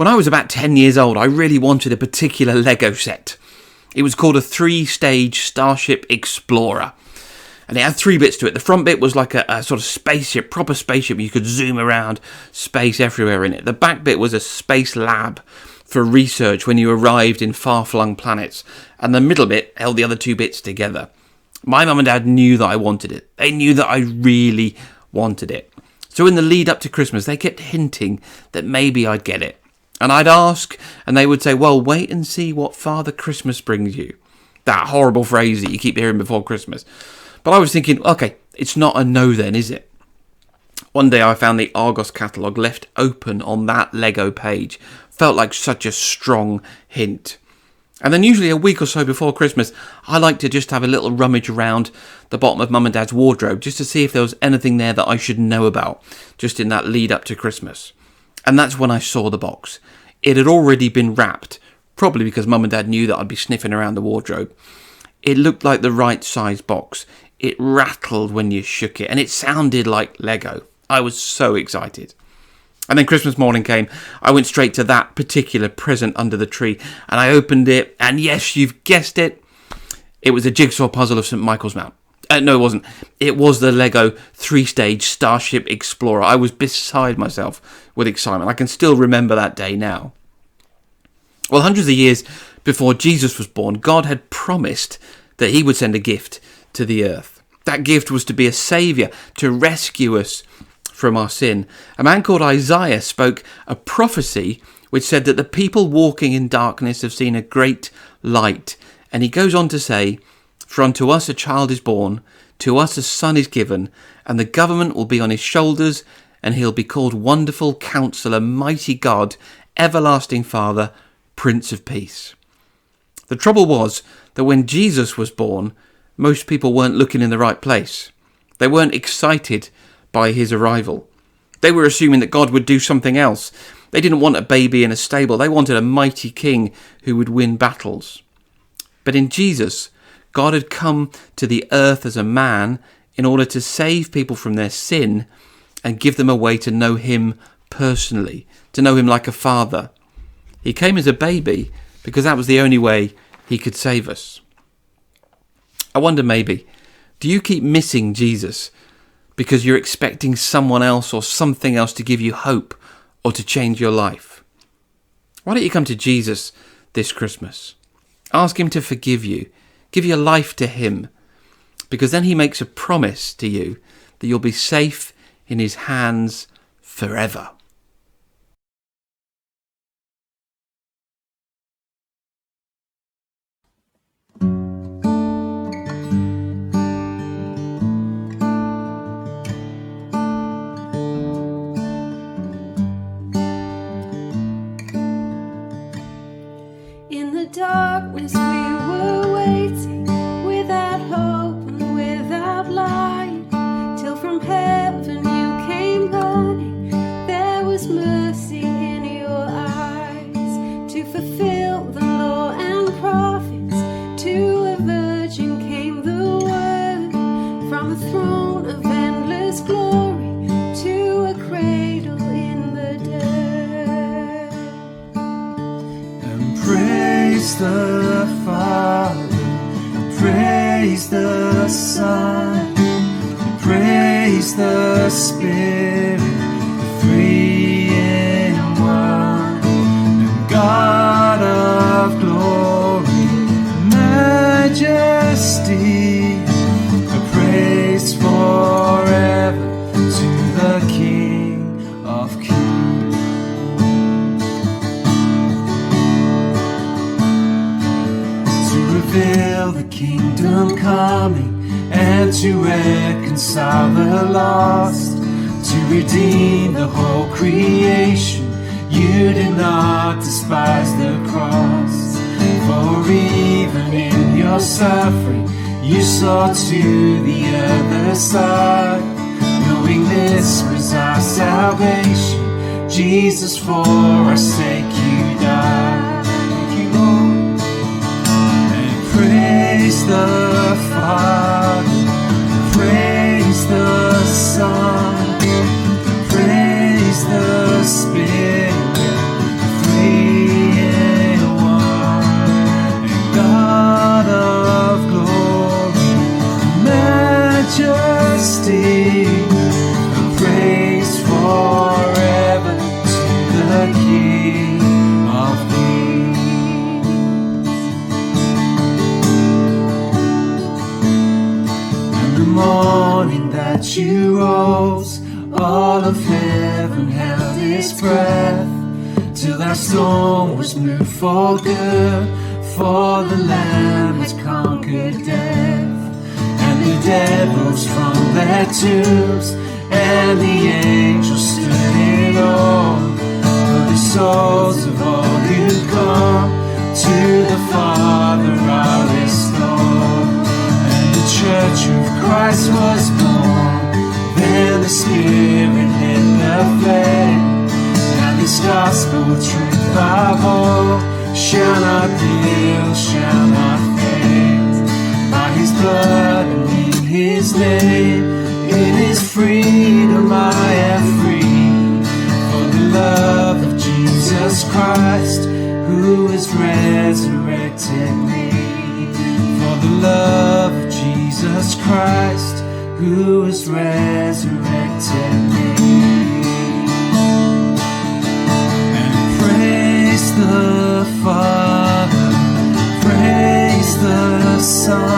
When I was about 10 years old, I really wanted a particular Lego set. It was called a 3-stage Starship Explorer. And it had 3 bits to it. The front bit was like a sort of spaceship, proper spaceship. You could zoom around, space everywhere in it. The back bit was a space lab for research when you arrived in far-flung planets. And the middle bit held the other 2 bits together. My mum and dad knew that I wanted it. They knew that I really wanted it. So in the lead up to Christmas, they kept hinting that maybe I'd get it. And I'd ask, and they would say, well, wait and see what Father Christmas brings you. That horrible phrase that you keep hearing before Christmas. But I was thinking, okay, it's not a no then, is it? One day I found the Argos catalogue left open on that Lego page. Felt like such a strong hint. And then usually a week or so before Christmas, I like to just have a little rummage around the bottom of Mum and Dad's wardrobe just to see if there was anything there that I should know about, just in that lead up to Christmas. And that's when I saw the box. It had already been wrapped, probably because Mum and Dad knew that I'd be sniffing around the wardrobe. It looked like the right size box. It rattled when you shook it, and it sounded like Lego. I was so excited. And then Christmas morning came. I went straight to that particular present under the tree, and I opened it, and yes, you've guessed it. It was a jigsaw puzzle of St. Michael's Mount. No, it wasn't. It was the Lego 3-stage Starship Explorer. I was beside myself with excitement. I can still remember that day now. Well, hundreds of years before Jesus was born, God had promised that he would send a gift to the earth. That gift was to be a saviour, to rescue us from our sin. A man called Isaiah spoke a prophecy which said that the people walking in darkness have seen a great light. And he goes on to say, for unto us a child is born, to us a son is given, and the government will be on his shoulders, and he'll be called Wonderful Counselor, Mighty God, Everlasting Father, Prince of Peace. The trouble was that when Jesus was born, most people weren't looking in the right place. They weren't excited by his arrival. They were assuming that God would do something else. They didn't want a baby in a stable. They wanted a mighty king who would win battles. But in Jesus, God had come to the earth as a man in order to save people from their sin and give them a way to know him personally, to know him like a father. He came as a baby because that was the only way he could save us. I wonder maybe, do you keep missing Jesus because you're expecting someone else or something else to give you hope or to change your life? Why don't you come to Jesus this Christmas? Ask him to forgive you. Give your life to him, because then he makes a promise to you that you'll be safe in his hands forever. In the darkness we were waiting, without hope and without light, till from heaven you came running. There was mercy in your eyes, to fulfill the law and prophets. To a virgin came the word, from a throne of endless glory to a cradle in the dirt. And praise the Father, praise the Son, praise the Spirit, the three in one. And God of glory, majesty, a praise forever to the King of Kings. To reveal the kingdom coming, and to reconcile the lost, to redeem the whole creation. You did not despise the cross, for even in your suffering you saw to the other side, knowing this was our salvation. Jesus, for our sake you died. Thank you, Lord. And praise the Father, praise the Son, praise the Spirit, the and praise forever to the King of Kings. And the morning that you rose, all of heaven held its breath, till that storm was moved for good, for the Lamb has conquered death. And the dead rose from their tombs, and the angels stood in awe of the souls of all who come to the Father are restored. And the Church of Christ was born, then the Spirit lit the flame, and this gospel truth of all shall not dim, shall not fade. By His blood and in His name, in His freedom I am free. For the love of Jesus Christ, who has resurrected me. For the love of Jesus Christ, who has resurrected me. And praise the Father, praise the Son,